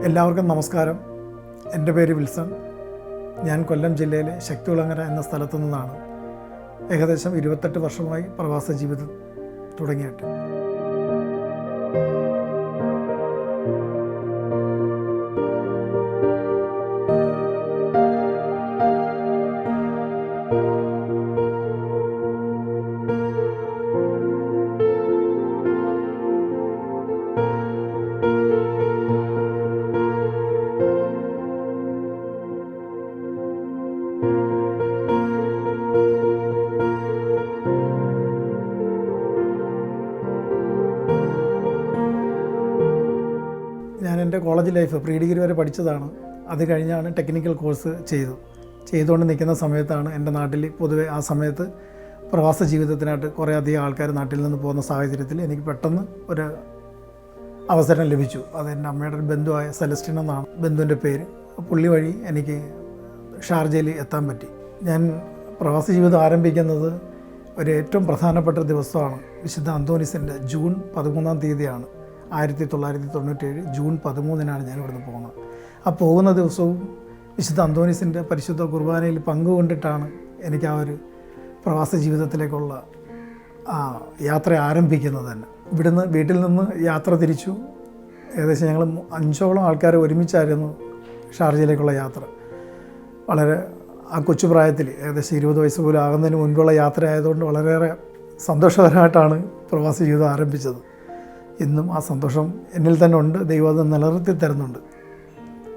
എല്ലാവർക്കും നമസ്കാരം. എൻ്റെ പേര് വിൽസൺ. ഞാൻ കൊല്ലം ജില്ലയിലെ ശക്തികുളങ്ങര എന്ന സ്ഥലത്തു നിന്നാണ്. ഏകദേശം 28 വർഷമായി പ്രവാസ ജീവിതം തുടങ്ങിയിട്ട്. ഞാൻ എൻ്റെ കോളേജ് ലൈഫ് പ്രീ ഡിഗ്രി വരെ പഠിച്ചതാണ്. അത് കഴിഞ്ഞാണ് ടെക്നിക്കൽ കോഴ്സ് ചെയ്തുകൊണ്ട് നിൽക്കുന്ന സമയത്താണ് എൻ്റെ നാട്ടിൽ പൊതുവെ ആ സമയത്ത് പ്രവാസ ജീവിതത്തിനായിട്ട് കുറേ അധികം ആൾക്കാർ നാട്ടിൽ നിന്ന് പോകുന്ന സാഹചര്യത്തിൽ എനിക്ക് പെട്ടെന്ന് ഒരു അവസരം ലഭിച്ചു. അത് എൻ്റെ അമ്മയുടെ ഒരു ബന്ധുവായ സെലസ്റ്റിൻ എന്നാണ് ബന്ധുവിൻ്റെ പേര്. പുള്ളി വഴി എനിക്ക് ഷാർജയിൽ എത്താൻ പറ്റി. ഞാൻ പ്രവാസ ജീവിതം ആരംഭിക്കുന്നത് ഒരു ഏറ്റവും പ്രധാനപ്പെട്ട ദിവസമാണ്. വിശുദ്ധ അന്തോണീസിൻ്റെ ജൂൺ 13-ാം തീയതിയാണ്. 1997 ജൂൺ 13-നാണ് ഞാൻ ഇവിടുന്ന് പോകുന്നത്. ആ പോകുന്ന ദിവസവും വിശുദ്ധ അന്തോണീസിൻ്റെ പരിശുദ്ധ കുർബാനയിൽ പങ്കുകൊണ്ടിട്ടാണ് എനിക്ക് ആ ഒരു പ്രവാസ ജീവിതത്തിലേക്കുള്ള യാത്ര ആരംഭിക്കുന്നത് തന്നെ. ഇവിടുന്ന് വീട്ടിൽ നിന്ന് യാത്ര തിരിച്ചു. ഏകദേശം ഞങ്ങൾ 5ഓളം ആൾക്കാർ ഒരുമിച്ചായിരുന്നു ഷാർജയിലേക്കുള്ള യാത്ര. വളരെ ആ കൊച്ചുപ്രായത്തിൽ ഏകദേശം 20 വയസ്സ് പോലും ആകുന്നതിന് മുൻപുള്ള യാത്ര ആയതുകൊണ്ട് വളരെയേറെ സന്തോഷകരമായിട്ടാണ് പ്രവാസ ജീവിതം ആരംഭിച്ചത്. ഇന്നും ആ സന്തോഷം എന്നിൽ തന്നെ ഉണ്ട്. ദൈവം അത് നിലനിർത്തി തരുന്നുണ്ട്.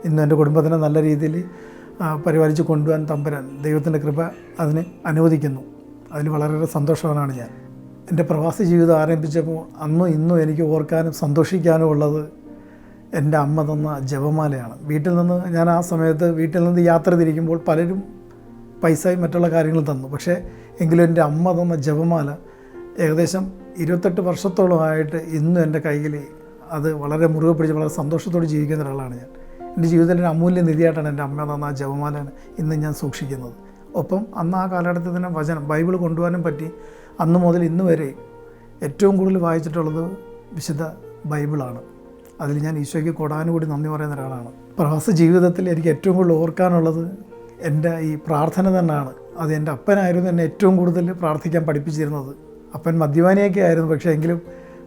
ഇന്നും എൻ്റെ കുടുംബത്തിനെ നല്ല രീതിയിൽ പരിപാലിച്ച് കൊണ്ടുപോകാൻ തമ്പുരാൻ ദൈവത്തിൻ്റെ കൃപ അതിന് അനുവദിക്കുന്നു. അതിൽ വളരെയേറെ സന്തോഷവാനാണ് ഞാൻ. എൻ്റെ പ്രവാസി ജീവിതം ആരംഭിച്ചപ്പോൾ അന്നും ഇന്നും എനിക്ക് ഓർക്കാനും സന്തോഷിക്കാനും ഉള്ളത് എൻ്റെ അമ്മ തന്ന ജപമാലയാണ്. ഞാൻ ആ സമയത്ത് വീട്ടിൽ നിന്ന് യാത്ര തിരിക്കുമ്പോൾ പലരും പൈസയും മറ്റുള്ള കാര്യങ്ങൾ തന്നു. പക്ഷേ എങ്കിലും എൻ്റെ അമ്മ തന്ന ജപമാല ഏകദേശം 28 വർഷത്തോളമായിട്ട് ഇന്നും എൻ്റെ കയ്യിൽ അത് വളരെ മുറുകെ പിടിച്ച് വളരെ സന്തോഷത്തോടെ ജീവിക്കുന്ന ഒരാളാണ് ഞാൻ. എൻ്റെ ജീവിതത്തിൽ ഒരു അമൂല്യ നിധിയായിട്ടാണ് എൻ്റെ അമ്മ തന്ന ആ ജപമാലയാണ് ഇന്ന് ഞാൻ സൂക്ഷിക്കുന്നത്. ഒപ്പം അന്ന് ആ കാലഘട്ടത്തിൽ വചനം ബൈബിൾ കൊണ്ടുപോകാനും പറ്റി. അന്ന് മുതൽ ഇന്ന് വരെ ഏറ്റവും കൂടുതൽ വായിച്ചിട്ടുള്ളത് വിശുദ്ധ ബൈബിളാണ്. അതിൽ ഞാൻ ഈശോയ്ക്ക് കൊടാനുകൂടി നന്ദി പറയുന്ന ഒരാളാണ്. പ്രവാസ ജീവിതത്തിൽ എനിക്ക് ഏറ്റവും കൂടുതൽ ഓർക്കാനുള്ളത് എൻ്റെ ഈ പ്രാർത്ഥന തന്നെയാണ്. അത് എൻ്റെ അപ്പനായിരുന്നു എന്നെ ഏറ്റവും കൂടുതൽ പ്രാർത്ഥിക്കാൻ പഠിപ്പിച്ചിരുന്നത്. അപ്പൻ മദ്യപാനിയൊക്കെ ആയിരുന്നു, പക്ഷേ എങ്കിലും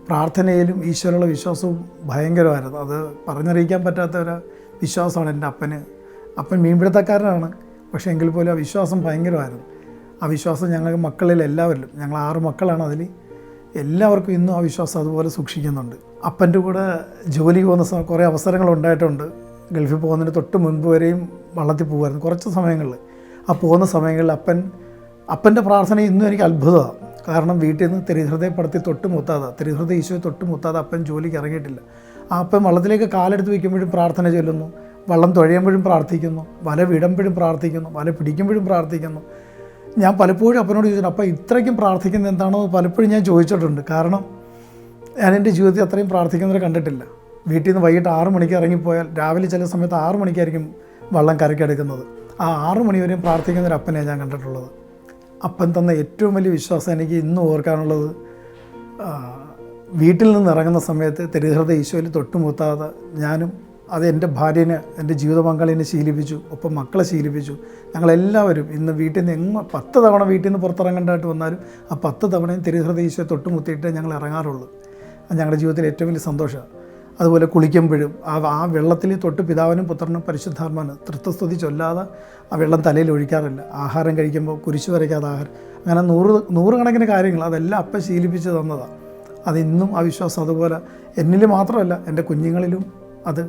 പ്രാർത്ഥനയിലും ഈശ്വരനുള്ള വിശ്വാസവും ഭയങ്കരമായിരുന്നു. അത് പറഞ്ഞറിയിക്കാൻ പറ്റാത്ത ഒരു വിശ്വാസമാണ് എൻ്റെ അപ്പന്. അപ്പൻ മീൻപിടുത്തക്കാരനാണ്, പക്ഷേ എങ്കിൽ പോലും ആ വിശ്വാസം ഭയങ്കരമായിരുന്നു. ആ വിശ്വാസം ഞങ്ങൾക്ക് മക്കളിൽ എല്ലാവരിലും, ഞങ്ങൾ 6 മക്കളാണ്, അതിൽ എല്ലാവർക്കും ഇന്നും ആ വിശ്വാസം അതുപോലെ സൂക്ഷിക്കുന്നുണ്ട്. അപ്പൻ്റെ കൂടെ ജോലി പോകുന്ന കുറേ അവസരങ്ങളുണ്ടായിട്ടുണ്ട്. ഗൾഫിൽ പോകുന്നതിന് തൊട്ട് മുൻപ് വരെയും വള്ളത്തിൽ പോകുമായിരുന്നു കുറച്ച് സമയങ്ങളിൽ. ആ പോകുന്ന സമയങ്ങളിൽ അപ്പൻ്റെ പ്രാർത്ഥന ഇന്നും എനിക്ക് അത്ഭുതമാണ്. കാരണം വീട്ടിൽ നിന്ന് തിരുഹൃദയപ്പെടുത്തി തിരുഹൃദയ ഈശോയെ തൊട്ട് മുത്താതെ അപ്പൻ ജോലിക്ക് ഇറങ്ങിയിട്ടില്ല. ആ അപ്പൻ വള്ളത്തിലേക്ക് കാലെടുത്ത് വയ്ക്കുമ്പോഴും പ്രാർത്ഥന ചൊല്ലുന്നു, വള്ളം തുഴയുമ്പോഴും പ്രാർത്ഥിക്കുന്നു, വല വിടുമ്പോഴും പ്രാർത്ഥിക്കുന്നു, വല പിടിക്കുമ്പോഴും പ്രാർത്ഥിക്കുന്നു. ഞാൻ പലപ്പോഴും അപ്പനോട് ചോദിച്ചിട്ടുണ്ട്, അപ്പം ഇത്രയ്ക്കും പ്രാർത്ഥിക്കുന്നത് എന്താണോ പലപ്പോഴും ഞാൻ ചോദിച്ചിട്ടുണ്ട്. കാരണം ഞാൻ എൻ്റെ ജീവിതത്തിൽ അത്രയും പ്രാർത്ഥിക്കുന്നവരെ കണ്ടിട്ടില്ല. വീട്ടിൽ നിന്ന് വൈകിട്ട് 6 മണിക്ക് ഇറങ്ങിപ്പോയാൽ രാവിലെ ചില സമയത്ത് 6 മണിക്കായിരിക്കും വള്ളം കരയ്ക്കെടുക്കുന്നത്. ആ 6 മണി വരെയും പ്രാർത്ഥിക്കുന്നൊരു അപ്പനെയാണ് ഞാൻ കണ്ടിട്ടുള്ളത്. അപ്പൻ തന്ന ഏറ്റവും വലിയ വിശ്വാസം എനിക്ക് ഇന്നും ഓർക്കാനുള്ളത്, വീട്ടിൽ നിന്ന് ഇറങ്ങുന്ന സമയത്ത് തിരുഹൃദയ ഈശോയിൽ തൊട്ടുമുത്താതെ ഞാനും അത് എൻ്റെ ഭാര്യനെ, എൻ്റെ ജീവിത പങ്കാളിനെ ശീലിപ്പിച്ചു, ഒപ്പം മക്കളെ ശീലിപ്പിച്ചു. ഞങ്ങളെല്ലാവരും ഇന്ന് വീട്ടിൽ നിന്ന് 10 തവണ വീട്ടിൽ നിന്ന് പുറത്തിറങ്ങേണ്ടതായിട്ട് വന്നാലും ആ 10 തവണയും തിരുഹൃദയ ഈശോയെ തൊട്ടുമുത്തിയിട്ടേ ഞങ്ങൾ ഇറങ്ങാറുള്ളൂ. അത് ഞങ്ങളുടെ ജീവിതത്തിൽ ഏറ്റവും വലിയ സന്തോഷമാണ്. അതുപോലെ കുളിക്കുമ്പോഴും ആ വെള്ളത്തിൽ തൊട്ട് പിതാവിനും പുത്രനും പരിശുദ്ധാത്മാവിനും തൃത്വസ്തുതി ചൊല്ലാതെ ആ വെള്ളം തലയിൽ ഒഴിക്കാറില്ല. ആഹാരം കഴിക്കുമ്പോൾ കുരിശ് വരയ്ക്കാതെ ആഹാരം, അങ്ങനെ നൂറുകണക്കിന് കാര്യങ്ങൾ അതെല്ലാം അപ്പം ശീലിപ്പിച്ച് തന്നതാണ്. അതിന്നും ആ വിശ്വാസം അതുപോലെ എന്നിൽ മാത്രമല്ല എൻ്റെ കുഞ്ഞുങ്ങളിലും അത്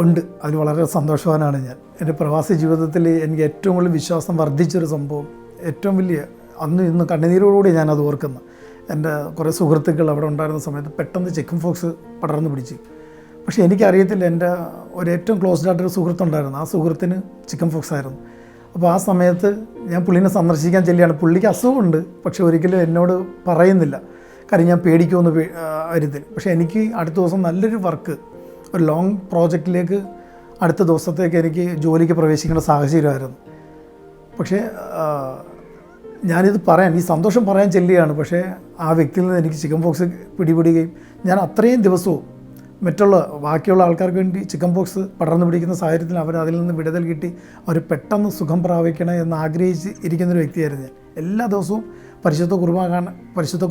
ഉണ്ട്. അതിൽ വളരെ സന്തോഷവാനാണ് ഞാൻ. എൻ്റെ പ്രവാസി ജീവിതത്തിൽ എനിക്ക് ഏറ്റവും കൂടുതൽ വിശ്വാസം വർദ്ധിച്ചൊരു സംഭവം, ഏറ്റവും വലിയ ഇന്ന് കണ്ണുനീരോടുകൂടി ഞാനത് ഓർക്കുന്നു. എൻ്റെ കുറേ സുഹൃത്തുക്കൾ അവിടെ ഉണ്ടായിരുന്ന സമയത്ത് പെട്ടെന്ന് ചിക്കൻ പോക്സ് പടർന്നു പിടിച്ച്. പക്ഷേ എനിക്കറിയത്തില്ല, എൻ്റെ ഏറ്റവും ക്ലോസ്ഡ് ആയിട്ടൊരു സുഹൃത്തുണ്ടായിരുന്നു. ആ സുഹൃത്തിന് ചിക്കൻ പോക്സ് ആയിരുന്നു. അപ്പോൾ ആ സമയത്ത് ഞാൻ പുള്ളിനെ സന്ദർശിക്കാൻ ചെല്ലുകയാണ്. പുള്ളിക്ക് അസുഖമുണ്ട്, പക്ഷേ ഒരിക്കലും എന്നോട് പറയുന്നില്ല. കാര്യം ഞാൻ പേടിക്കുമെന്ന് കാര്യത്തിൽ. പക്ഷേ എനിക്ക് അടുത്ത ദിവസം നല്ലൊരു വർക്ക്, ഒരു ലോങ് പ്രോജക്റ്റിലേക്ക് അടുത്ത ദിവസത്തേക്ക് എനിക്ക് ജോലിക്ക് പ്രവേശിക്കേണ്ട സാഹചര്യമായിരുന്നു. പക്ഷേ ഞാനിത് ഈ സന്തോഷം പറയാൻ ചെല്ലുകയാണ്. പക്ഷേ ആ വ്യക്തിയിൽ നിന്ന് എനിക്ക് ചിക്കൻ പോക്സ് പിടിപെടുകയും ഞാൻ അത്രയും ദിവസവും മറ്റുള്ള ബാക്കിയുള്ള ആൾക്കാർക്ക് വേണ്ടി ചിക്കൻ പോക്സ് പടർന്നു പിടിക്കുന്ന സാഹചര്യത്തിൽ അവർ അതിൽ നിന്ന് വിടുതൽ കിട്ടി അവർ പെട്ടെന്ന് സുഖം പ്രാപിക്കണം എന്ന് ആഗ്രഹിച്ച് ഇരിക്കുന്നൊരു വ്യക്തിയായിരുന്നു ഞാൻ. എല്ലാ ദിവസവും പരിശുദ്ധ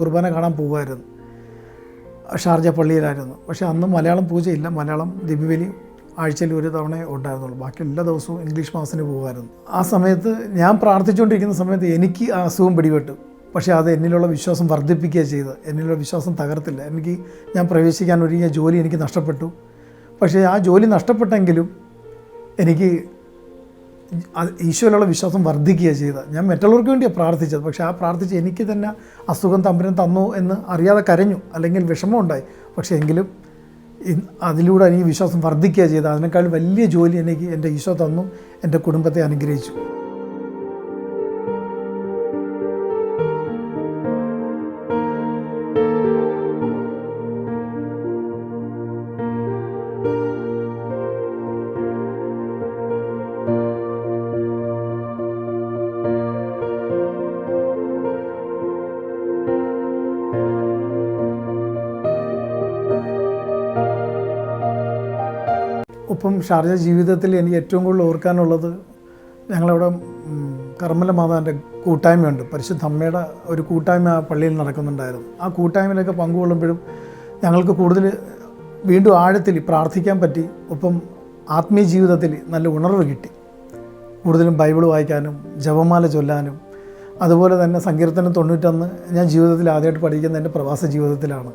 കുർബാന കാണാൻ പോകുമായിരുന്നു. ഷാർജ പള്ളിയിലായിരുന്നു. പക്ഷേ അന്ന് മലയാളം പൂജയില്ല, മലയാളം ദിവ്യബലി ആഴ്ചയിൽ ഒരു തവണ ഉണ്ടായിരുന്നുള്ളൂ. ബാക്കി എല്ലാ ദിവസവും ഇംഗ്ലീഷ് മാസിന് പോകുമായിരുന്നു. ആ സമയത്ത് ഞാൻ പ്രാർത്ഥിച്ചുകൊണ്ടിരിക്കുന്ന സമയത്ത് എനിക്ക് ആ അസുഖം പിടിപെട്ടു. പക്ഷേ അത് എന്നിലുള്ള വിശ്വാസം വർദ്ധിപ്പിക്കുകയാണ് ചെയ്തത്. എന്നിലുള്ള വിശ്വാസം തകർത്തില്ല. ഞാൻ പ്രവേശിക്കാൻ ഒരുങ്ങിയ ജോലി എനിക്ക് നഷ്ടപ്പെട്ടു. പക്ഷേ ആ ജോലി നഷ്ടപ്പെട്ടെങ്കിലും എനിക്ക് ഈശോയിലുള്ള വിശ്വാസം വർദ്ധിക്കുകയാണ് ചെയ്തത്. ഞാൻ മറ്റുള്ളവർക്ക് വേണ്ടിയാണ് പ്രാർത്ഥിച്ചത്. പക്ഷേ ആ പ്രാർത്ഥിച്ച് എനിക്ക് തന്നെ അസുഖം തമ്പുരാൻ തന്നു എന്ന് അറിയാതെ കരഞ്ഞു, അല്ലെങ്കിൽ വിഷമം ഉണ്ടായി. പക്ഷേ എങ്കിലും അതിലൂടെ എനിക്ക് വിശ്വാസം വർദ്ധിക്കുകയാണ് ചെയ്തത്. അതിനേക്കാൾ വലിയ ജോലി എനിക്ക് എൻ്റെ ഈശോ തന്നു, എൻ്റെ കുടുംബത്തെ അനുഗ്രഹിച്ചു. ഒപ്പം ഷാർജ ജീവിതത്തിൽ എനിക്ക് ഏറ്റവും കൂടുതൽ ഓർക്കാനുള്ളത്, ഞങ്ങളവിടെ കർമ്മല മാതാവിൻ്റെ കൂട്ടായ്മയുണ്ട്. പരിശുദ്ധ അമ്മയുടെ ഒരു കൂട്ടായ്മ ആ പള്ളിയിൽ നടക്കുന്നുണ്ടായിരുന്നു. ആ കൂട്ടായ്മയിലൊക്കെ പങ്കുകൊള്ളുമ്പോഴും ഞങ്ങൾക്ക് കൂടുതൽ വീണ്ടും ആഴത്തിൽ പ്രാർത്ഥിക്കാൻ പറ്റി. ഒപ്പം ആത്മീയ ജീവിതത്തിൽ നല്ല ഉണർവ് കിട്ടി. കൂടുതലും ബൈബിൾ വായിക്കാനും ജപമാല ചൊല്ലാനും. അതുപോലെ തന്നെ സങ്കീർത്തനം 91 ഞാൻ ജീവിതത്തിൽ ആദ്യമായിട്ട് പഠിക്കുന്നത് എൻ്റെ പ്രവാസ ജീവിതത്തിലാണ്.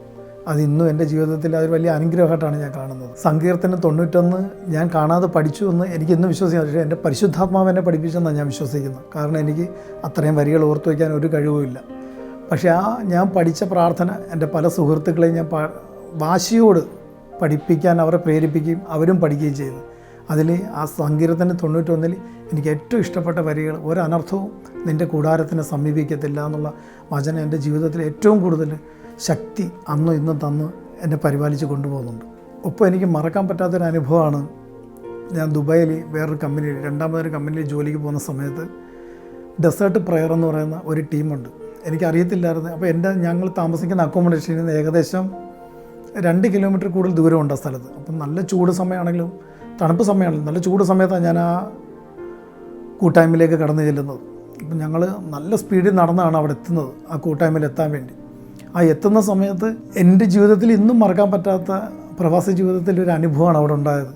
അതിന്നും എൻ്റെ ജീവിതത്തിൽ അതൊരു വലിയ അനുഗ്രഹമായിട്ടാണ് ഞാൻ കാണുന്നത്. സങ്കീർത്തനം 91 ഞാൻ കാണാതെ പഠിച്ചു എന്ന് എനിക്ക് ഇന്നും വിശ്വസിക്കാം. പക്ഷേ എൻ്റെ പരിശുദ്ധാത്മാവ് എന്നെ പഠിപ്പിച്ചെന്നാണ് ഞാൻ വിശ്വസിക്കുന്നത്. കാരണം എനിക്ക് അത്രയും വരികൾ ഓർത്തു വയ്ക്കാൻ ഒരു കഴിവുമില്ല. പക്ഷേ ഞാൻ പഠിച്ച പ്രാർത്ഥന എൻ്റെ പല സുഹൃത്തുക്കളെയും ഞാൻ വാശിയോട് പഠിപ്പിക്കാൻ അവരെ പ്രേരിപ്പിക്കുകയും അവരും പഠിക്കുകയും ചെയ്തു. അതിൽ ആ സങ്കീർത്തനം 91 എനിക്ക് ഏറ്റവും ഇഷ്ടപ്പെട്ട വരികൾ, ഒരനർത്ഥവും നിൻ്റെ കൂടാരത്തിനെ സമീപിക്കത്തില്ല എന്നുള്ള വചനം എൻ്റെ ജീവിതത്തിൽ ഏറ്റവും കൂടുതൽ ശക്തി അന്നും ഇന്നും തന്ന് എന്നെ പരിപാലിച്ച് കൊണ്ടുപോകുന്നുണ്ട്. ഒപ്പം എനിക്ക് മറക്കാൻ പറ്റാത്തൊരു അനുഭവമാണ്, ഞാൻ ദുബായിൽ വേറൊരു കമ്പനിയിൽ, രണ്ടാമതൊരു കമ്പനിയിൽ ജോലിക്ക് പോകുന്ന സമയത്ത് ഡെസേർട്ട് പ്രയർ എന്ന് പറയുന്ന ഒരു ടീമുണ്ട്. എനിക്കറിയത്തില്ലായിരുന്നു. അപ്പോൾ ഞങ്ങൾ താമസിക്കുന്ന അക്കോമഡേഷനിൽ നിന്ന് ഏകദേശം 2 കിലോമീറ്റർ കൂടുതൽ ദൂരമുണ്ട് ആ സ്ഥലത്ത്. അപ്പം നല്ല ചൂട് സമയമാണെങ്കിലും തണുപ്പ് സമയമാണെങ്കിലും നല്ല ചൂട് സമയത്താണ് ഞാൻ ആ കൂട്ടായ്മയിലേക്ക് കടന്നു ചെല്ലുന്നത്. അപ്പം ഞങ്ങൾ നല്ല സ്പീഡിൽ നടന്നാണ് അവിടെ എത്തുന്നത്, ആ കൂട്ടായ്മയിൽ എത്താൻ വേണ്ടി. ആ എത്തുന്ന സമയത്ത് എൻ്റെ ജീവിതത്തിൽ ഇന്നും മറക്കാൻ പറ്റാത്ത പ്രവാസി ജീവിതത്തിൽ ഒരു അനുഭവമാണ് അവിടെ ഉണ്ടായത്.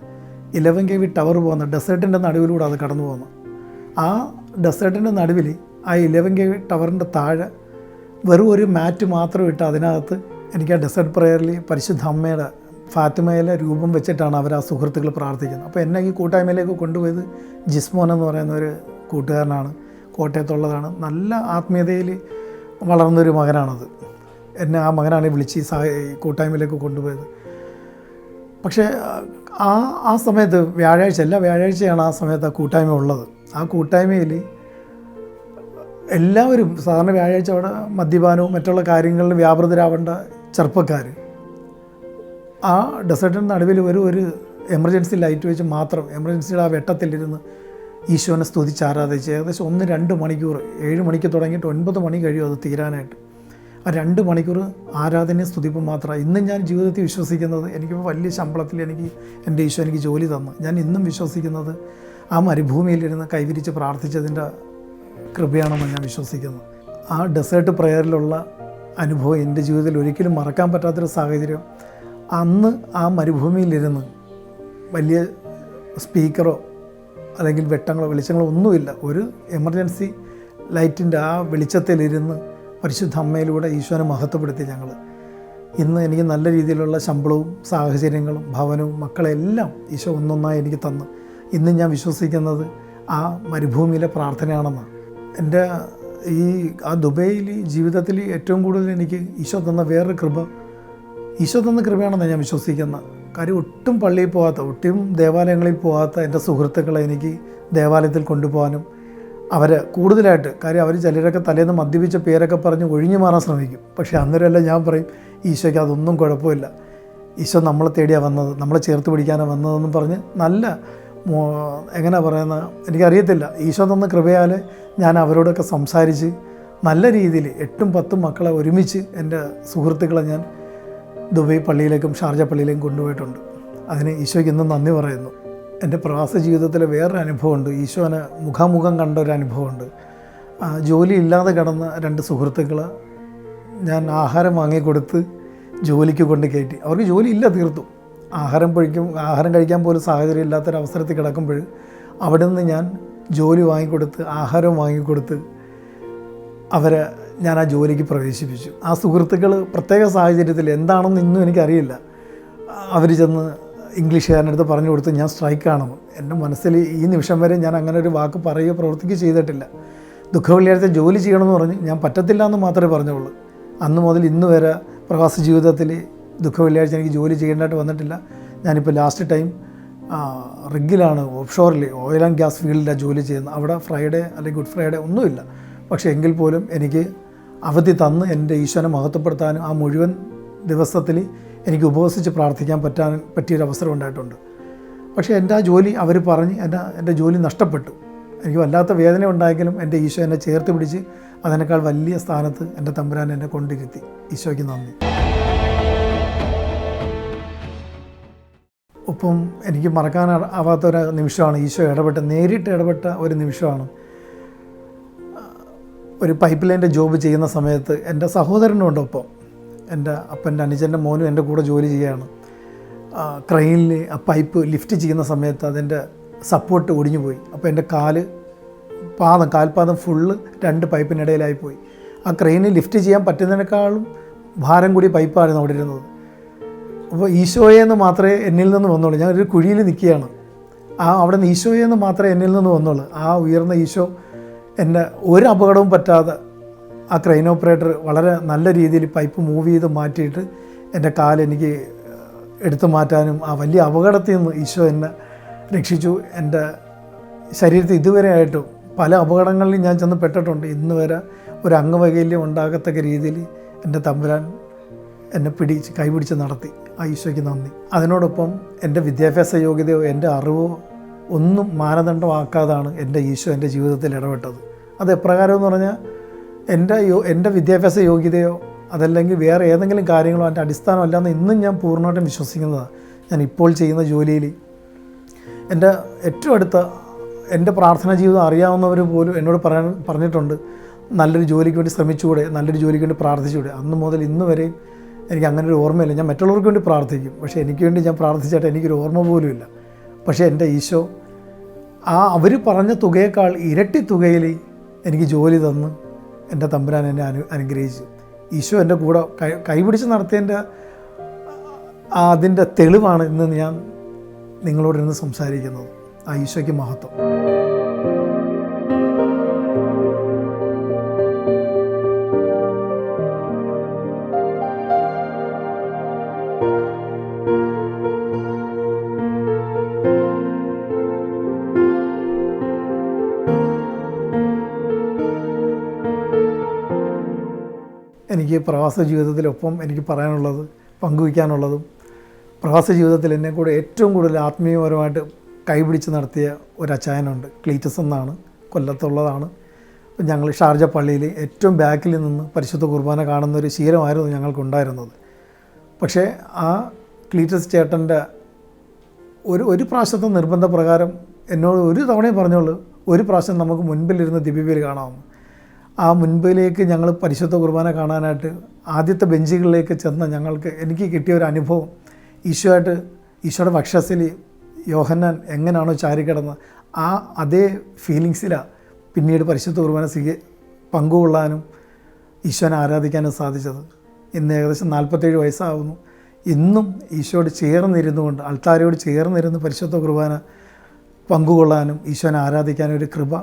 11 kV ടവർ പോകുന്ന ഡെസേർട്ടിൻ്റെ നടുവിലൂടെ അത് കടന്നു പോകുന്നു. ആ ഡെസേർട്ടിൻ്റെ നടുവിൽ ആ 11 kV ടവറിൻ്റെ താഴെ വെറും ഒരു മാറ്റ് മാത്രം ഇട്ട് അതിനകത്ത് എനിക്ക് ആ ഡെസേർട്ട് പ്രയറിൽ പരിശുദ്ധ അമ്മയുടെ ഫാത്തിമയിലെ രൂപം വെച്ചിട്ടാണ് അവർ ആ സുഹൃത്തുക്കൾ പ്രാർത്ഥിക്കുന്നത്. അപ്പോൾ എന്നെ ഈ കൂട്ടായ്മയിലേക്ക് കൊണ്ടുപോയത് ജിസ്മോൻ എന്ന് പറയുന്ന ഒരു കൂട്ടുകാരനാണ്, കോട്ടയത്തുള്ളതാണ്. നല്ല ആത്മീയതയിൽ വളർന്നൊരു മകനാണത്. എന്നെ ആ മകനാണ് വിളിച്ച് ഈ കൂട്ടായ്മയിലേക്ക് കൊണ്ടുപോയത്. പക്ഷേ ആ സമയത്ത് എല്ലാ വ്യാഴാഴ്ചയാണ് ആ സമയത്ത് ആ കൂട്ടായ്മ ഉള്ളത്. ആ കൂട്ടായ്മയിൽ എല്ലാവരും സാധാരണ വ്യാഴാഴ്ച അവിടെ മദ്യപാനവും മറ്റുള്ള കാര്യങ്ങളിൽ വ്യാപൃതരാവേണ്ട ചെറുപ്പക്കാർ ആ ഡെസേർട്ടിൻ്റെ നടുവിൽ ഒരു എമർജൻസി ലൈറ്റ് വെച്ച് മാത്രം എമർജൻസിയുടെ ആ വെട്ടത്തിലിരുന്ന് ഈശോനെ സ്തുതിച്ച് ആരാധിച്ച് ഏകദേശം 1-2 മണിക്കൂർ, 7 മണിക്ക് തുടങ്ങിയിട്ട് 9 മണി കഴിയും അത് തീരാനായിട്ട്. ആ 2 മണിക്കൂർ ആരാധനയും സ്തുതിപ്പും മാത്രമാണ് ഇന്നും ഞാൻ ജീവിതത്തിൽ വിശ്വസിക്കുന്നത്. എനിക്കിപ്പോൾ വലിയ ശമ്പളത്തിൽ എൻ്റെ ഈശോ എനിക്ക് ജോലി തന്നു. ഞാൻ ഇന്നും വിശ്വസിക്കുന്നത് ആ മരുഭൂമിയിലിരുന്ന് കൈവിരിച്ച് പ്രാർത്ഥിച്ചതിൻ്റെ കൃപയാണെന്ന് ഞാൻ വിശ്വസിക്കുന്നത്. ആ ഡെസേർട്ട് പ്രയറിലുള്ള അനുഭവം എൻ്റെ ജീവിതത്തിൽ ഒരിക്കലും മറക്കാൻ പറ്റാത്തൊരു സാഹചര്യം. അന്ന് ആ മരുഭൂമിയിലിരുന്ന് വലിയ സ്പീക്കറോ അല്ലെങ്കിൽ വെളിച്ചങ്ങളോ ഒന്നുമില്ല. ഒരു എമർജൻസി ലൈറ്റിൻ്റെ ആ വെളിച്ചത്തിലിരുന്ന് പരിശുദ്ധ അമ്മയിലൂടെ ഈശോനെ മഹത്വപ്പെടുത്തി ഞങ്ങൾ. ഇന്ന് എനിക്ക് നല്ല രീതിയിലുള്ള ശമ്പളവും സാഹചര്യങ്ങളും ഭവനവും മക്കളെല്ലാം ഈശോ ഒന്നൊന്നായി എനിക്ക് തന്നു. ഇന്ന് ഞാൻ വിശ്വസിക്കുന്നത് ആ മരുഭൂമിയിലെ പ്രാർത്ഥനയാണെന്നാണ്. എൻ്റെ ആ ദുബൈയിൽ ജീവിതത്തിൽ ഏറ്റവും കൂടുതൽ എനിക്ക് ഈശോ തന്ന വേറൊരു ഈശോ തന്ന കൃപയാണെന്ന് ഞാൻ വിശ്വസിക്കുന്നത്. കാര്യം ഒട്ടും പള്ളിയിൽ പോകാത്ത, ഒട്ടും ദേവാലയങ്ങളിൽ പോകാത്ത എൻ്റെ സുഹൃത്തുക്കളെ എനിക്ക് ദേവാലയത്തിൽ കൊണ്ടുപോകാനും അവരെ കൂടുതലായിട്ട്, കാര്യം അവർ ചിലരൊക്കെ തലേന്ന് മദ്യപിച്ച പേരൊക്കെ പറഞ്ഞ് ഒഴിഞ്ഞു മാറാൻ ശ്രമിക്കും. പക്ഷേ അന്നേരമെല്ലാം ഞാൻ പറയും ഈശോയ്ക്ക് അതൊന്നും കുഴപ്പമില്ല, ഈശോ നമ്മളെ തേടിയാണ് വന്നത്, നമ്മളെ ചേർത്ത് പിടിക്കാനാണ് വന്നതെന്നും പറഞ്ഞ് നല്ല എങ്ങനെ പറയുന്ന എനിക്കറിയത്തില്ല, ഈശോ തന്ന കൃപയാൽ ഞാൻ അവരോടൊക്കെ സംസാരിച്ച് നല്ല രീതിയിൽ 8-10 മക്കളെ ഒരുമിച്ച് എൻ്റെ സുഹൃത്തുക്കളെ ഞാൻ ദുബൈ പള്ളിയിലേക്കും ഷാർജ പള്ളിയിലേക്കും കൊണ്ടുപോയിട്ടുണ്ട്. അതിന് ഈശോയ്ക്ക് ഇന്നും നന്ദി പറയുന്നു. എൻ്റെ പ്രവാസ ജീവിതത്തിലെ വേറൊരു അനുഭവമുണ്ട്. ഈശോനെ മുഖാമുഖം കണ്ട ഒരു അനുഭവമുണ്ട്. ജോലി ഇല്ലാതെ കിടന്ന 2 സുഹൃത്തുക്കൾ ഞാൻ ആഹാരം വാങ്ങിക്കൊടുത്ത് ജോലിക്ക് കൊണ്ട് കയറ്റി. അവർക്ക് ജോലി ഇല്ല, തീർത്തു. ആഹാരം കഴിക്കാൻ പോലും സാഹചര്യം ഇല്ലാത്തൊരവസരത്തിൽ കിടക്കുമ്പോൾ അവിടെ നിന്ന് ഞാൻ ജോലി വാങ്ങിക്കൊടുത്ത് ആഹാരം വാങ്ങിക്കൊടുത്ത് അവരെ ഞാൻ ആ ജോലിക്ക് പ്രവേശിപ്പിച്ചു. ആ സുഹൃത്തുക്കൾ പ്രത്യേക സാഹചര്യത്തിൽ എന്താണെന്ന് ഇന്നും എനിക്കറിയില്ല. അവർ ചെന്ന് ഇംഗ്ലീഷുകാരനടുത്ത് പറഞ്ഞു കൊടുത്ത് ഞാൻ സ്ട്രൈക്കാണെന്ന്. എൻ്റെ മനസ്സിൽ ഈ നിമിഷം വരെ ഞാൻ അങ്ങനെ ഒരു വാക്ക് പറയുകയോ പ്രവർത്തിക്കുകയോ ചെയ്തിട്ടില്ല. ദുഃഖവെള്ളിയാഴ്ച ജോലി ചെയ്യണമെന്ന് പറഞ്ഞ് ഞാൻ പറ്റത്തില്ല എന്ന് മാത്രമേ പറഞ്ഞുള്ളൂ. അന്ന് മുതൽ ഇന്ന് വരെ പ്രവാസി ജീവിതത്തിൽ ദുഃഖവെള്ളിയാഴ്ച എനിക്ക് ജോലി ചെയ്യേണ്ടതായിട്ട് വന്നിട്ടില്ല. ഞാനിപ്പോൾ ലാസ്റ്റ് ടൈം റിഗിലാണ്, ഓഫ് ഷോറിൽ ഓയിൽ ആൻഡ് ഗ്യാസ് ഫീൽഡിലാണ് ജോലി ചെയ്യുന്നത്. അവിടെ ഫ്രൈഡേ അല്ലെങ്കിൽ ഗുഡ് ഫ്രൈഡേ ഒന്നുമില്ല. പക്ഷേ എങ്കിൽ പോലും എനിക്ക് അവധി തന്ന് എൻ്റെ ഈശോനെ മഹത്വപ്പെടുത്താനും ആ മുഴുവൻ ദിവസത്തിൽ എനിക്ക് ഉപവസിച്ച് പ്രാർത്ഥിക്കാൻ പറ്റിയൊരവസരം ഉണ്ടായിട്ടുണ്ട്. പക്ഷേ എൻ്റെ ആ ജോലി അവർ പറഞ്ഞ് എൻ്റെ ജോലി നഷ്ടപ്പെട്ടു. എനിക്ക് വല്ലാത്ത വേദന ഉണ്ടായെങ്കിലും എൻ്റെ ഈശോ എന്നെ ചേർത്ത് പിടിച്ച് അതിനേക്കാൾ വലിയ സ്ഥാനത്ത് എൻ്റെ തമ്പുരാൻ എന്നെ കൊണ്ടിരുത്തി. ഈശോയ്ക്ക് നന്ദി. ഒപ്പം എനിക്ക് മറക്കാനാവാത്തൊരു നിമിഷമാണ് ഈശോ നേരിട്ട് ഇടപെട്ട ഒരു നിമിഷമാണ്. ഒരു പൈപ്പ് ലൈൻ്റെ ജോബ് ചെയ്യുന്ന സമയത്ത് എൻ്റെ സഹോദരനുണ്ട് ഒപ്പം. എൻ്റെ അപ്പൻ്റെ അനുജൻ്റെ മോനും എൻ്റെ കൂടെ ജോലി ചെയ്യുകയാണ്. ക്രെയിനിൽ ആ പൈപ്പ് ലിഫ്റ്റ് ചെയ്യുന്ന സമയത്ത് അതിൻ്റെ സപ്പോർട്ട് ഒടിഞ്ഞു പോയി. അപ്പോൾ എൻ്റെ കാൽപാദം ഫുള്ള് 2 പൈപ്പിനിടയിലായിപ്പോയി. ആ ക്രെയിനിൽ ലിഫ്റ്റ് ചെയ്യാൻ പറ്റുന്നതിനേക്കാളും ഭാരം കൂടി പൈപ്പായിരുന്നു അവിടെ ഇരുന്നത്. അപ്പോൾ ഈശോയെന്ന് മാത്രമേ എന്നിൽ നിന്ന് വന്നുള്ളൂ. ഞാനൊരു കുഴിയിൽ നിൽക്കുകയാണ്. അവിടെ നിന്ന് ഈശോയെന്ന് മാത്രമേ എന്നിൽ നിന്ന് വന്നുള്ളൂ. ആ ഉയർന്ന ഈശോ എന്നെ ഒരു അപകടവും പറ്റാതെ ആ ക്രെയിൻ ഓപ്പറേറ്റർ വളരെ നല്ല രീതിയിൽ പൈപ്പ് മൂവ് ചെയ്ത് മാറ്റിയിട്ട് എൻ്റെ കാലെനിക്ക് എടുത്തു മാറ്റാനും ആ വലിയ അപകടത്തിൽ നിന്ന് ഈശോ എന്നെ രക്ഷിച്ചു. എൻ്റെ ശരീരത്തിൽ ഇതുവരെ ആയിട്ടും പല അപകടങ്ങളിൽ ഞാൻ ചെന്ന് പെട്ടിട്ടുണ്ട്. ഇന്ന് വരെ ഒരു അംഗവൈകല്യം ഉണ്ടാകത്തക്ക രീതിയിൽ എൻ്റെ തമ്പുരാൻ എന്നെ കൈപിടിച്ച് നടത്തി. ആ ഈശോയ്ക്ക് നന്ദി. അതിനോടൊപ്പം എൻ്റെ വിദ്യാഭ്യാസ യോഗ്യതയോ എൻ്റെ അറിവോ ഒന്നും മാനദണ്ഡമാക്കാതാണ് എൻ്റെ ഈശോ എൻ്റെ ജീവിതത്തിൽ ഇടപെട്ടത്. അത് എപ്രകാരം എന്ന് പറഞ്ഞാൽ എൻ്റെ വിദ്യാഭ്യാസ യോഗ്യതയോ അതല്ലെങ്കിൽ വേറെ ഏതെങ്കിലും കാര്യങ്ങളോ അതിൻ്റെ അടിസ്ഥാനമല്ലാന്ന് ഇന്നും ഞാൻ പൂർണ്ണമായിട്ടും വിശ്വസിക്കുന്നതാണ്. ഞാൻ ഇപ്പോൾ ചെയ്യുന്ന ജോലിയിൽ എൻ്റെ ഏറ്റവും അടുത്ത എൻ്റെ പ്രാർത്ഥനാ ജീവിതം അറിയാവുന്നവർ പോലും എന്നോട് പറഞ്ഞിട്ടുണ്ട്, നല്ലൊരു ജോലിക്ക് വേണ്ടി ശ്രമിച്ചുകൂടെ, നല്ലൊരു ജോലിക്ക് വേണ്ടി പ്രാർത്ഥിച്ചുകൂടെ. അന്ന് മുതൽ ഇന്ന് വരെയും എനിക്ക് അങ്ങനെ ഒരു ഓർമ്മയില്ല. ഞാൻ മറ്റുള്ളവർക്ക് വേണ്ടി പ്രാർത്ഥിക്കും, പക്ഷേ എനിക്ക് വേണ്ടി ഞാൻ പ്രാർത്ഥിച്ചിട്ട് എനിക്കൊരു ഓർമ്മ പോലുമില്ല. പക്ഷേ എൻ്റെ ഈശോ അവർ പറഞ്ഞ തുകയേക്കാൾ ഇരട്ടി തുകയിൽ എനിക്ക് ജോലി തന്ന് എൻ്റെ തമ്പുരാൻ എന്നെ അനുഗ്രഹിച്ചു. ഈശോ എൻ്റെ കൂടെ കൈപിടിച്ച് നടത്തിയതിൻ്റെ അതിൻ്റെ തെളിവാണ് ഇന്ന് ഞാൻ നിങ്ങളോടിരുന്ന് സംസാരിക്കുന്നത്. ആ ഈശോയ്ക്ക് മഹത്വം. എനിക്ക് പ്രവാസ ജീവിതത്തിലൊപ്പം എനിക്ക് പറയാനുള്ളത്, പങ്കുവയ്ക്കാനുള്ളതും, പ്രവാസ ജീവിതത്തിൽ എന്നെ കൂടെ ഏറ്റവും കൂടുതൽ ആത്മീയപരമായിട്ട് കൈപിടിച്ച് നടത്തിയ ഒരു അച്ചായനുണ്ട്. ക്ലീറ്റസ് എന്നാണ്, കൊല്ലത്തുള്ളതാണ്. അപ്പം ഞങ്ങൾ ഷാർജ പള്ളിയിൽ ഏറ്റവും ബാക്കിൽ നിന്ന് പരിശുദ്ധ കുർബാന കാണുന്നൊരു ശീലമായിരുന്നു ഞങ്ങൾക്കുണ്ടായിരുന്നത്. പക്ഷേ ആ ക്ലീറ്റസ് ചേട്ടൻ്റെ ഒരു പ്രാവശ്യത്തെ നിർബന്ധപ്രകാരം എന്നോട് ഒരു തവണയേ പറഞ്ഞുള്ളൂ, ഒരു പ്രാവശ്യം നമുക്ക് മുൻപിലിരുന്ന് ദിവ്യബലി കാണാമെന്ന്. ആ മുൻപിലേക്ക് ഞങ്ങൾ പരിശുദ്ധ കുർബാന കാണാനായിട്ട് ആദ്യത്തെ ബെഞ്ചുകളിലേക്ക് ചെന്ന എനിക്ക് കിട്ടിയ ഒരു അനുഭവം, ഈശോയുടെ വക്ഷസ്സിൽ യോഹന്നാൻ എങ്ങനെയാണോ ചാരിക്കിടന്ന് അതേ ഫീലിങ്സിലാണ് പിന്നീട് പരിശുദ്ധ കുർബാന പങ്കുകൊള്ളാനും ഈശോനെ ആരാധിക്കാനും സാധിച്ചത്. ഇന്ന് ഏകദേശം 47 വയസ്സാകുന്നു. ഇന്നും ഈശോയോട് ചേർന്നിരുന്നുകൊണ്ട്, അൾത്താരയോട് ചേർന്നിരുന്ന് പരിശുദ്ധ കുർബാന പങ്കുകൊള്ളാനും ഈശോനെ ആരാധിക്കാനും ഒരു കൃപ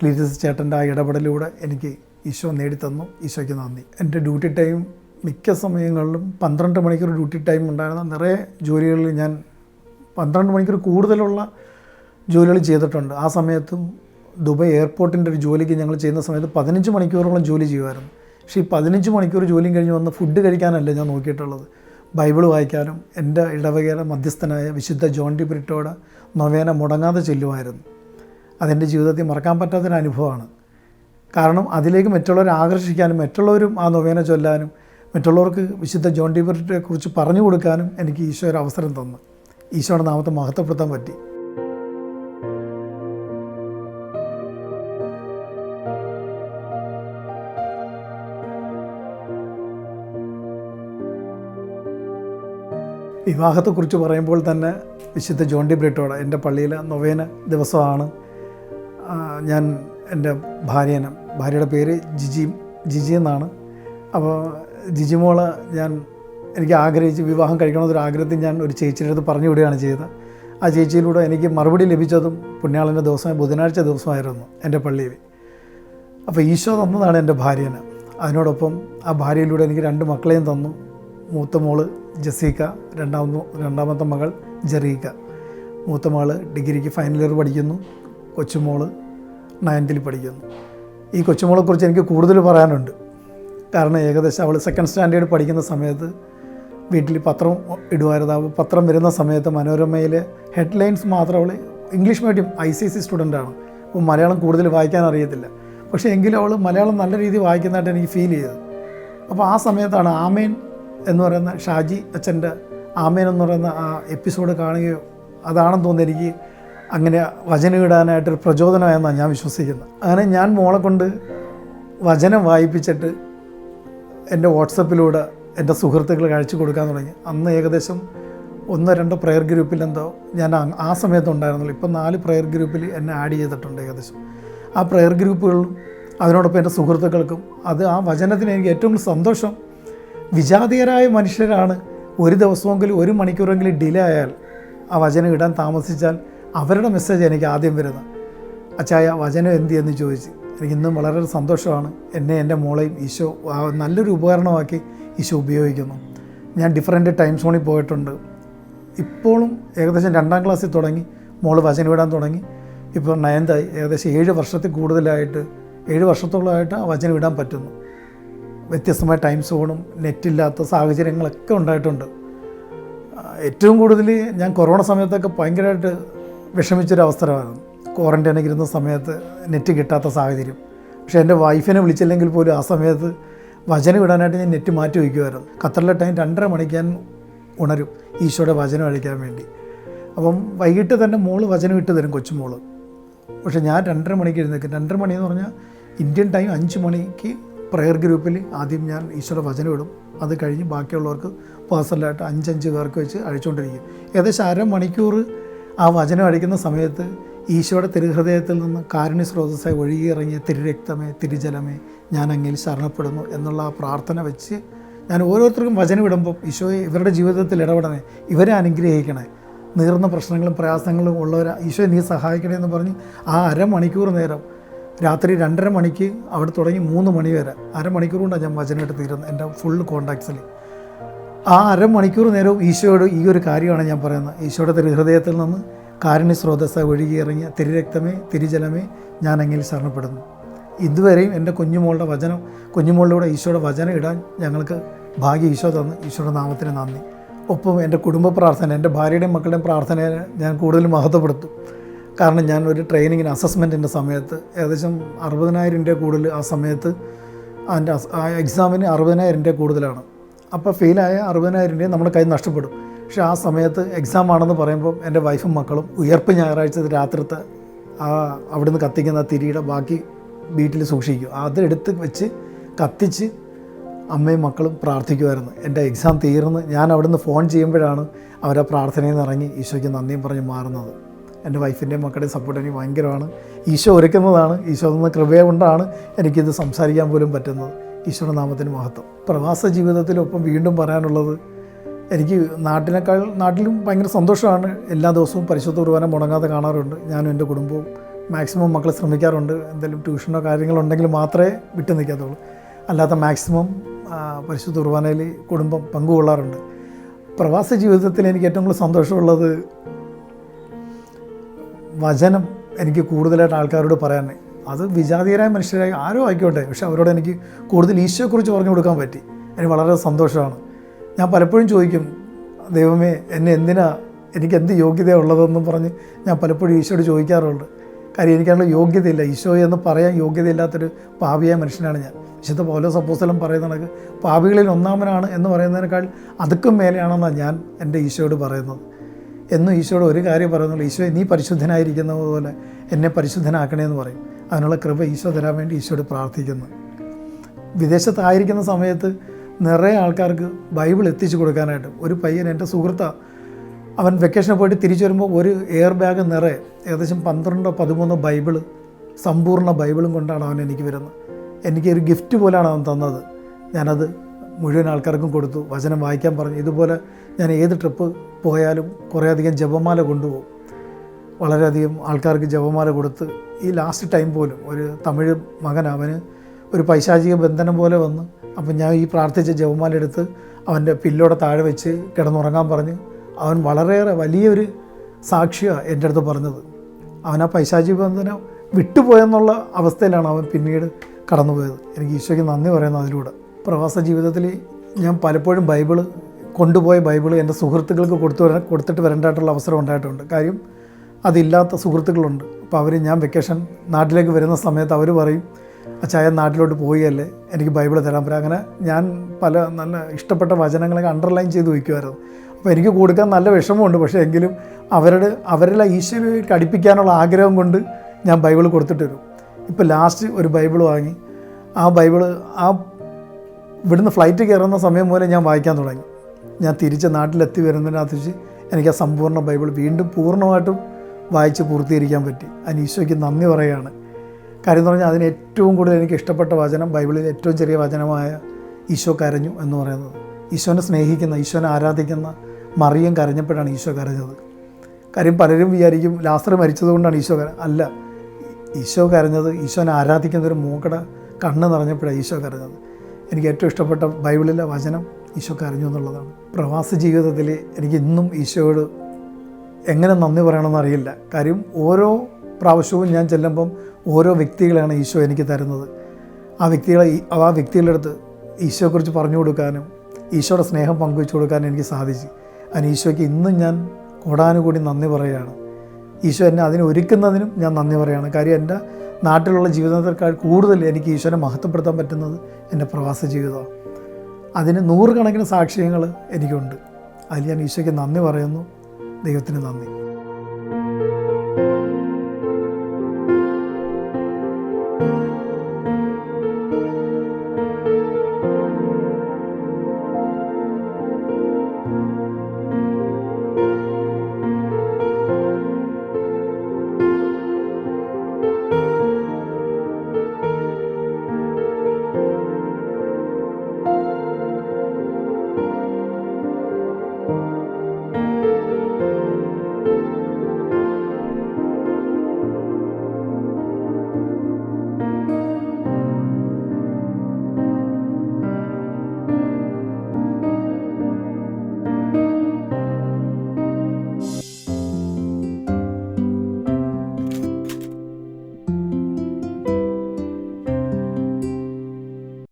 ക്ലീറ്റസ് ചേട്ടൻ്റെ ആ ഇടപെടലിലൂടെ എനിക്ക് ഈശോ നേടിത്തന്നു. ഈശോയ്ക്ക് നന്ദി. എൻ്റെ ഡ്യൂട്ടി ടൈം മിക്ക സമയങ്ങളിലും 12 മണിക്കൂർ ഡ്യൂട്ടി ടൈം ഉണ്ടായിരുന്ന നിറയെ ജോലികളിൽ ഞാൻ 12 മണിക്കൂർ കൂടുതലുള്ള ജോലികൾ ചെയ്തിട്ടുണ്ട്. ആ സമയത്തും ദുബായ് എയർപോർട്ടിൻ്റെ ഒരു ജോലിക്ക് ഞങ്ങൾ ചെയ്യുന്ന സമയത്ത് 15 മണിക്കൂറോളം ജോലി ചെയ്യുമായിരുന്നു. പക്ഷേ ഈ 15 മണിക്കൂർ ജോലിയും കഴിഞ്ഞ് വന്ന് ഫുഡ് കഴിക്കാനല്ല ഞാൻ നോക്കിയിട്ടുള്ളത്, ബൈബിൾ വായിക്കാനും എൻ്റെ ഇടവകയുടെ മധ്യസ്ഥനായ വിശുദ്ധ ജോൺ ഡി ബ്രിറ്റോയുടെ നൊവേന മുടങ്ങാതെ ചെല്ലുമായിരുന്നു. അതെൻ്റെ ജീവിതത്തിൽ മറക്കാൻ പറ്റാത്തൊരു അനുഭവമാണ്. കാരണം അതിലേക്ക് മറ്റുള്ളവരെ ആകർഷിക്കാനും മറ്റുള്ളവരും ആ നൊവേന ചൊല്ലാനും മറ്റുള്ളവർക്ക് വിശുദ്ധ ജോൺ ഡി ബ്രിട്ടോയെ കുറിച്ച് പറഞ്ഞു കൊടുക്കാനും എനിക്ക് ഈശോ ഒരു അവസരം തന്നു. ഈശോയുടെ നാമത്തെ മഹത്വപ്പെടുത്താൻ പറ്റി. വിവാഹത്തെക്കുറിച്ച് പറയുമ്പോൾ തന്നെ വിശുദ്ധ ജോൺ ഡി ബ്രിട്ടോയുടെ എൻ്റെ പള്ളിയിലെ നൊവേന ദിവസമാണ് ഞാൻ എൻ്റെ ഭാര്യയുടെ പേര് ജിജി എന്നാണ്. അപ്പോൾ ജിജിമോള് എനിക്ക് ആഗ്രഹിച്ച് വിവാഹം കഴിക്കണമെന്നൊരു ആഗ്രഹത്തിൽ ഞാൻ ഒരു ചേച്ചിയുടെ അടുത്ത് പറഞ്ഞു വിടുകയാണ് ചെയ്തത്. ആ ചേച്ചിയിലൂടെ എനിക്ക് മറുപടി ലഭിച്ചതും പുണ്യാളൻ്റെ ദിവസമായ ബുധനാഴ്ച ദിവസമായിരുന്നു എൻ്റെ പള്ളിയിൽ. അപ്പോൾ ഈശോ തന്നതാണ് എൻ്റെ ഭാര്യനെ. അതിനോടൊപ്പം ആ ഭാര്യയിലൂടെ എനിക്ക് 2 മക്കളെയും തന്നു. മൂത്ത മോള് ജസീക്ക, രണ്ടാമത്തെ മകൾ ജെറീക്ക. മൂത്ത മകൾ ഡിഗ്രിക്ക് ഫൈനൽ ഇയർ പഠിക്കുന്നു, കൊച്ചുമോള് 9th പഠിക്കുന്നു. ഈ കൊച്ചുമോളെക്കുറിച്ച് എനിക്ക് കൂടുതൽ പറയാനുണ്ട്. കാരണം ഏകദേശം അവൾ 2nd സ്റ്റാൻഡേർഡ് പഠിക്കുന്ന സമയത്ത് വീട്ടിൽ പത്രം ഇടുമായിരുന്നു. ആ പത്രം വരുന്ന സമയത്ത് മനോരമയിലെ ഹെഡ്ലൈൻസ് മാത്രം അവൾ ഇംഗ്ലീഷ് മീഡിയം ICSE സ്റ്റുഡൻ്റാണ്. അപ്പോൾ മലയാളം കൂടുതൽ വായിക്കാൻ അറിയത്തില്ല. പക്ഷേ എങ്കിലും അവൾ മലയാളം നല്ല രീതിയിൽ വായിക്കുന്നതായിട്ട് എനിക്ക് ഫീൽ ചെയ്തത്. അപ്പോൾ ആ സമയത്താണ് ആമേൻ എന്ന് പറയുന്ന ഷാജി അച്ഛൻ്റെ ആമേൻ എന്ന് പറയുന്ന ആ എപ്പിസോഡ് കാണുകയോ അതാണെന്ന് തോന്നുന്നു എനിക്ക് അങ്ങനെ വചനം ഇടാനായിട്ടൊരു പ്രചോദനമായെന്നാണ് ഞാൻ വിശ്വസിക്കുന്നത്. അങ്ങനെ ഞാൻ മോളെ കൊണ്ട് വചനം വായിപ്പിച്ചിട്ട് എൻ്റെ വാട്സപ്പിലൂടെ എൻ്റെ സുഹൃത്തുക്കൾ അയച്ചു കൊടുക്കാൻ തുടങ്ങി. അന്ന് ഏകദേശം 1-2 പ്രെയർ ഗ്രൂപ്പിലെന്തോ ഞാൻ ആ സമയത്തുണ്ടായിരുന്നുള്ളൂ. ഇപ്പം 4 പ്രെയർ ഗ്രൂപ്പിൽ എന്നെ ആഡ് ചെയ്തിട്ടുണ്ട് ഏകദേശം. ആ പ്രെയർ ഗ്രൂപ്പുകളിലും അതിനോടൊപ്പം എൻ്റെ സുഹൃത്തുക്കൾക്കും ആ വചനത്തിന് എനിക്ക് ഏറ്റവും സന്തോഷം, വിജാതീയരായ മനുഷ്യരാണ് ഒരു ദിവസമെങ്കിലും 1 മണിക്കൂറെങ്കിലും ഡിലേ ആയാൽ ആ വചനം ഇടാൻ താമസിച്ചാൽ അവരുടെ മെസ്സേജ് എനിക്ക് ആദ്യം വരുന്നത്. അച്ചായ വചനം എന്ന് ചോദിച്ച് എനിക്ക് ഇന്നും വളരെ സന്തോഷമാണ്. എൻ്റെ മോളെയും ഈശോ നല്ലൊരു ഉപകരണമാക്കി ഈശോ ഉപയോഗിക്കുന്നു. ഞാൻ ഡിഫറൻറ്റ് ടൈം സോണിൽ പോയിട്ടുണ്ട്. ഇപ്പോഴും ഏകദേശം 2ാം ക്ലാസ്സിൽ തുടങ്ങി മോള് വചനം ഇടാൻ തുടങ്ങി. ഇപ്പോൾ 9th ആയി. ഏകദേശം 7 വർഷത്തോളമായിട്ട് ആ വചനം ഇടാൻ പറ്റുന്നു. വ്യത്യസ്തമായ ടൈം സോണും നെറ്റില്ലാത്ത സാഹചര്യങ്ങളൊക്കെ ഉണ്ടായിട്ടുണ്ട്. ഏറ്റവും കൂടുതൽ ഞാൻ കൊറോണ സമയത്തൊക്കെ ഭയങ്കരമായിട്ട് വിഷമിച്ചൊരവസരമായിരുന്നു. ക്വാറൻറ്റൈനൊക്കെ ഇരുന്ന സമയത്ത് നെറ്റ് കിട്ടാത്ത സാഹചര്യം. പക്ഷേ എൻ്റെ വൈഫിനെ വിളിച്ചില്ലെങ്കിൽ പോലും ആ സമയത്ത് വചനം ഇടാനായിട്ട് ഞാൻ നെറ്റ് മാറ്റി വയ്ക്കുമായിരുന്നു. ഖത്തറിലെ ടൈം 2:30 മണിക്ക് ഞാൻ ഉണരും ഈശോയുടെ വചനം അഴിക്കാൻ വേണ്ടി. അപ്പം വൈകിട്ട് തന്നെ മോള് വചനം ഇട്ട് തരും, കൊച്ചുമോള്. പക്ഷേ ഞാൻ 2:30 മണിക്ക് എഴുന്നേൽക്കും. 2:30 മണിയെന്ന് പറഞ്ഞാൽ ഇന്ത്യൻ ടൈം 5 മണിക്ക് പ്രെയർ ഗ്രൂപ്പിൽ ആദ്യം ഞാൻ ഈശോയുടെ വചനം ഇടും. അത് കഴിഞ്ഞ് ബാക്കിയുള്ളവർക്ക് പേഴ്സണലായിട്ട് 5 പേർക്ക് വെച്ച് അഴിച്ചുകൊണ്ടിരിക്കും. ഏകദേശം അരമണിക്കൂർ ആ വചനം അഴിക്കുന്ന സമയത്ത് ഈശോയുടെ തിരുഹൃദയത്തിൽ നിന്ന് കാരുണ്യ സ്രോതസ്സായി ഒഴുകിയിറങ്ങിയ തിരുരക്തമേ തിരുജലമേ ഞാൻ അങ്ങയിൽ ശരണപ്പെടുന്നു എന്നുള്ള ആ പ്രാർത്ഥന വെച്ച് ഞാൻ ഓരോരുത്തർക്കും വചനം ഇടുമ്പോൾ ഈശോയെ ഇവരുടെ ജീവിതത്തിൽ ഇടപെടണേ, ഇവരെ അനുഗ്രഹിക്കണേ, നീർന്ന പ്രശ്നങ്ങളും പ്രയാസങ്ങളും ഉള്ളവരെ ഈശോയെ നീ സഹായിക്കണേ എന്ന് പറഞ്ഞ് ആ അരമണിക്കൂർ നേരം രാത്രി 2:30 മണിക്ക് അവിടെ തുടങ്ങി 3 മണി വരെ അരമണിക്കൂർ കൊണ്ടാണ് ഞാൻ വചനമായിട്ട് തീരുന്നത് എൻ്റെ ഫുൾ കോൺടാക്ട്സിൽ. ആ അരമണിക്കൂർ നേരവും ഈശോയോട് ഈ ഒരു കാര്യമാണ് ഞാൻ പറയുന്നത്. ഈശോയുടെ തിരുഹൃദയത്തിൽ നിന്ന് കാരുണ്യ സ്രോതസ്സായി ഒഴുകിയിറങ്ങിയ തിരുരക്തമേ തിരുജലമേ ഞാൻ അങ്ങയിൽ ശരണപ്പെടുന്നു. ഇതുവരെയും എൻ്റെ കുഞ്ഞുമോളുടെ ഈശോയുടെ വചനം ഇടാൻ ഞങ്ങൾക്ക് ഭാഗ്യം ഈശോ തന്നു. ഈശോയുടെ നാമത്തിന് നന്ദി. ഒപ്പം എൻ്റെ കുടുംബ പ്രാർത്ഥന, എൻ്റെ ഭാര്യയുടെയും മക്കളുടെയും പ്രാർത്ഥനയെ ഞാൻ കൂടുതൽ മഹത്വപ്പെടുത്തും. കാരണം ഞാൻ ഒരു ട്രെയിനിങ്ങിന് അസസ്മെൻറ്റിൻ്റെ സമയത്ത് ഏകദേശം 60,000 രൂപ കൂടുതൽ ആ സമയത്ത് അതിൻ്റെ ആ എക്സാമിന് 60,000 രൂപ കൂടുതലാണ്. അപ്പോൾ ഫെയിലായ 60,000 രൂപ നമ്മുടെ കയ്യിൽ നഷ്ടപ്പെടും. പക്ഷേ ആ സമയത്ത് എക്സാം ആണെന്ന് പറയുമ്പോൾ എൻ്റെ വൈഫും മക്കളും ഉയർപ്പ് ഞായറാഴ്ച രാത്രിത്തെ അവിടുന്ന് കത്തിക്കുന്ന തിരിയുടെ ബാക്കി വീട്ടിൽ സൂക്ഷിക്കും. അതെടുത്ത് വെച്ച് കത്തിച്ച് അമ്മയും മക്കളും പ്രാർത്ഥിക്കുമായിരുന്നു. എൻ്റെ എക്സാം തീർന്ന് ഞാൻ അവിടുന്ന് ഫോൺ ചെയ്യുമ്പോഴാണ് അവരെ പ്രാർത്ഥനയിൽ നിന്ന് ഇറങ്ങി ഈശോയ്ക്ക് നന്ദിയും പറഞ്ഞ് മാറുന്നത്. എൻ്റെ വൈഫിൻ്റെയും മക്കളുടെയും സപ്പോർട്ട് എനിക്ക് ഭയങ്കരമാണ്. ഈശോ ഒരുക്കുന്നതാണ്. ഈശോ തന്ന കൃപ കൊണ്ടാണ് എനിക്കിത് സംസാരിക്കാൻ പോലും പറ്റുന്നത്. ഈശോയുടെ നാമത്തിന് മഹത്വം. പ്രവാസ ജീവിതത്തിലൊപ്പം വീണ്ടും പറയാനുള്ളത്, എനിക്ക് നാട്ടിലും ഭയങ്കര സന്തോഷമാണ്. എല്ലാ ദിവസവും പരിശുദ്ധ കുർബാന മുടങ്ങാതെ കാണാറുണ്ട്. ഞാനും എൻ്റെ കുടുംബവും മാക്സിമം മക്കൾ ശ്രമിക്കാറുണ്ട്. എന്തെങ്കിലും ട്യൂഷനോ കാര്യങ്ങളുണ്ടെങ്കിൽ മാത്രമേ വിട്ടു നിൽക്കാത്തുള്ളൂ. അല്ലാത്ത മാക്സിമം പരിശുദ്ധ കുർബാനയിൽ കുടുംബം പങ്കുകൊള്ളാറുണ്ട്. പ്രവാസ ജീവിതത്തിൽ എനിക്ക് ഏറ്റവും കൂടുതൽ സന്തോഷമുള്ളത് വചനം എനിക്ക് കൂടുതലായിട്ട് ആൾക്കാരോട് പറയാൻ, അത് വിജാതീയരായ മനുഷ്യരായി ആരോ ആയിക്കോട്ടെ, പക്ഷെ അവരോട് എനിക്ക് കൂടുതൽ ഈശോയെക്കുറിച്ച് പറഞ്ഞു കൊടുക്കാൻ പറ്റി. എനിക്ക് വളരെ സന്തോഷമാണ്. ഞാൻ പലപ്പോഴും ചോദിക്കും, ദൈവമേ എന്നെ എനിക്ക് എന്ത് യോഗ്യതയുള്ളതെന്നും പറഞ്ഞ് ഞാൻ പലപ്പോഴും ഈശോയോട് ചോദിക്കാറുണ്ട്. കാര്യം എനിക്കാണല്ലോ യോഗ്യതയില്ല, ഈശോ എന്ന് പറയാൻ യോഗ്യതയില്ലാത്തൊരു പാപിയായ മനുഷ്യനാണ് ഞാൻ. വിശുദ്ധ പൗലോസ് അപ്പോസ്തലൻ പറയുന്ന കണക്ക് പാപികളിൽ ഒന്നാമനാണ് എന്ന് പറയുന്നതിനേക്കാൾ അതുക്കും മേലെയാണെന്നാണ് ഞാൻ എൻ്റെ ഈശോയോട് പറയുന്നത്. എന്നും ഈശോയോട് ഒരു കാര്യം പറയുന്നുള്ളൂ, ഈശോ നീ പരിശുദ്ധനായിരിക്കുന്ന പോലെ എന്നെ പരിശുദ്ധനാക്കണേന്ന് പറയും. അതിനുള്ള കൃപ ഈശോ തരാൻ വേണ്ടി ഈശോയോട് പ്രാർത്ഥിക്കുന്നു. വിദേശത്തായിരിക്കുന്ന സമയത്ത് നിറയെ ആൾക്കാർക്ക് ബൈബിൾ എത്തിച്ചു കൊടുക്കാനായിട്ട് ഒരു പയ്യൻ, എൻ്റെ സുഹൃത്താണ്, അവൻ വെക്കേഷന് പോയിട്ട് തിരിച്ചു വരുമ്പോൾ ഒരു എയർ ബാഗ് നിറയെ ഏകദേശം 12-13 ബൈബിള്, സമ്പൂർണ്ണ ബൈബിളും കൊണ്ടാണ് അവൻ എനിക്ക് വരുന്നത്. എനിക്കൊരു ഗിഫ്റ്റ് പോലെയാണ് അവൻ തന്നത്. ഞാനത് മുഴുവൻ ആൾക്കാർക്കും കൊടുത്തു, വചനം വായിക്കാൻ പറഞ്ഞു. ഇതുപോലെ ഞാൻ ഏത് ട്രിപ്പ് പോയാലും കുറേയധികം ജപമാല കൊണ്ടുപോകും. വളരെയധികം ആൾക്കാർക്ക് ജപമാല കൊടുത്ത് ഈ ലാസ്റ്റ് ടൈം പോലും ഒരു തമിഴ് മകൻ, അവന് ഒരു പൈശാചിക ബന്ധനം പോലെ വന്ന്, അപ്പം ഞാൻ ഈ പ്രാർത്ഥിച്ച ജപമാല എടുത്ത് അവൻ്റെ പില്ലോടെ താഴെ വെച്ച് കിടന്നുറങ്ങാൻ പറഞ്ഞ് അവൻ വളരെയേറെ വലിയൊരു സാക്ഷിയാണ് എൻ്റെ അടുത്ത് പറഞ്ഞത്. അവൻ ആ പൈശാചിക ബന്ധനം വിട്ടുപോയെന്നുള്ള അവസ്ഥയിലാണ് അവൻ പിന്നീട് കടന്നുപോയത്. എനിക്ക് ഈശോയ്ക്ക് നന്ദി പറയുന്നു അതിലൂടെ. പ്രവാസ ജീവിതത്തിൽ ഞാൻ പലപ്പോഴും കൊണ്ടുപോയ ബൈബിള് എൻ്റെ സുഹൃത്തുക്കൾക്ക് കൊടുത്തിട്ട് വരേണ്ടതായിട്ടുള്ള അവസരം ഉണ്ടായിട്ടുണ്ട്. കാര്യം അതില്ലാത്ത സുഹൃത്തുക്കളുണ്ട്. അപ്പോൾ ഞാൻ വെക്കേഷൻ നാട്ടിലേക്ക് വരുന്ന സമയത്ത് അവർ പറയും, അച്ചായ നാട്ടിലോട്ട് പോയല്ലേ, എനിക്ക് ബൈബിൾ തരാൻ പറയാം. അങ്ങനെ ഞാൻ പല നല്ല ഇഷ്ടപ്പെട്ട വചനങ്ങളൊക്കെ അണ്ടർലൈൻ ചെയ്ത് വയ്ക്കുമായിരുന്നു. അപ്പോൾ എനിക്ക് കൊടുക്കാൻ നല്ല വിഷമമുണ്ട്. പക്ഷേ എങ്കിലും അവരെല്ലാം ഈശോയിലേക്ക് അടുപ്പിക്കാനുള്ള ആഗ്രഹം കൊണ്ട് ഞാൻ ബൈബിൾ കൊടുത്തിട്ട് വരും. ഇപ്പോൾ ലാസ്റ്റ് ഒരു ബൈബിൾ വാങ്ങി, ആ ബൈബിള് ഇവിടുന്ന് ഫ്ലൈറ്റ് കയറുന്ന സമയം പോലെ ഞാൻ വായിക്കാൻ തുടങ്ങി. ഞാൻ തിരിച്ച് നാട്ടിലെത്തി വരുന്നതിനകത്ത് എനിക്ക് ആ സമ്പൂർണ്ണ ബൈബിൾ വീണ്ടും പൂർണ്ണമായിട്ടും വായിച്ച് പൂർത്തീകരിക്കാൻ പറ്റി. അതിന് ഈശോയ്ക്ക് നന്ദി പറയുകയാണ്. കാര്യം എന്ന് പറഞ്ഞാൽ അതിന് ഏറ്റവും കൂടുതൽ എനിക്ക് ഇഷ്ടപ്പെട്ട വചനം, ബൈബിളിലെ ഏറ്റവും ചെറിയ വചനമായ ഈശോ കരഞ്ഞു എന്ന് പറയുന്നത്. ഈശോനെ സ്നേഹിക്കുന്ന, ഈശോനെ ആരാധിക്കുന്ന മറിയം കരഞ്ഞപ്പോഴാണ് ഈശോ കരഞ്ഞത്. കാര്യം പലരും വിചാരിക്കും ലാസർ മരിച്ചതുകൊണ്ടാണ് ഈശോ അല്ല, ഈശോ കരഞ്ഞത് ഈശോനെ ആരാധിക്കുന്ന ഒരു മൂക്കട കണ്ണ് നിറഞ്ഞപ്പോഴാണ് ഈശോ കരഞ്ഞത്. എനിക്ക് ഏറ്റവും ഇഷ്ടപ്പെട്ട ബൈബിളിലെ വചനം ഈശോ കരഞ്ഞു എന്നുള്ളതാണ്. പ്രവാസ ജീവിതത്തിൽ എനിക്ക് ഇന്നും ഈശോയോട് എങ്ങനെ നന്ദി പറയണമെന്ന് അറിയില്ല. കാര്യം ഓരോ പ്രാവശ്യവും ഞാൻ ചെല്ലുമ്പം ഓരോ വ്യക്തികളെയാണ് ഈശോ എനിക്ക് തരുന്നത്. ആ വ്യക്തികളുടെ അടുത്ത് ഈശോയെക്കുറിച്ച് പറഞ്ഞു കൊടുക്കാനും ഈശോയുടെ സ്നേഹം പങ്കുവെച്ചു കൊടുക്കാനും എനിക്ക് സാധിച്ചു. അതിന് ഈശോയ്ക്ക് ഇന്നും ഞാൻ കോടാനുകൂടി നന്ദി പറയുകയാണ്. ഈശോ എന്നെ അതിന് ഒരുക്കുന്നതിനും ഞാൻ നന്ദി പറയുകയാണ്. കാര്യം എൻ്റെ നാട്ടിലുള്ള ജീവിതത്തെക്കാൾ കൂടുതൽ എനിക്ക് ഈശോനെ മഹത്വപ്പെടുത്താൻ പറ്റുന്നത് എൻ്റെ പ്രവാസ ജീവിതമാണ്. അതിന് 100 കണക്കിന് സാക്ഷ്യങ്ങൾ എനിക്കുണ്ട്. അതിൽ ഞാൻ ഈശോയ്ക്ക് നന്ദി പറയുന്നു. ദൈവത്തിന് നന്ദി.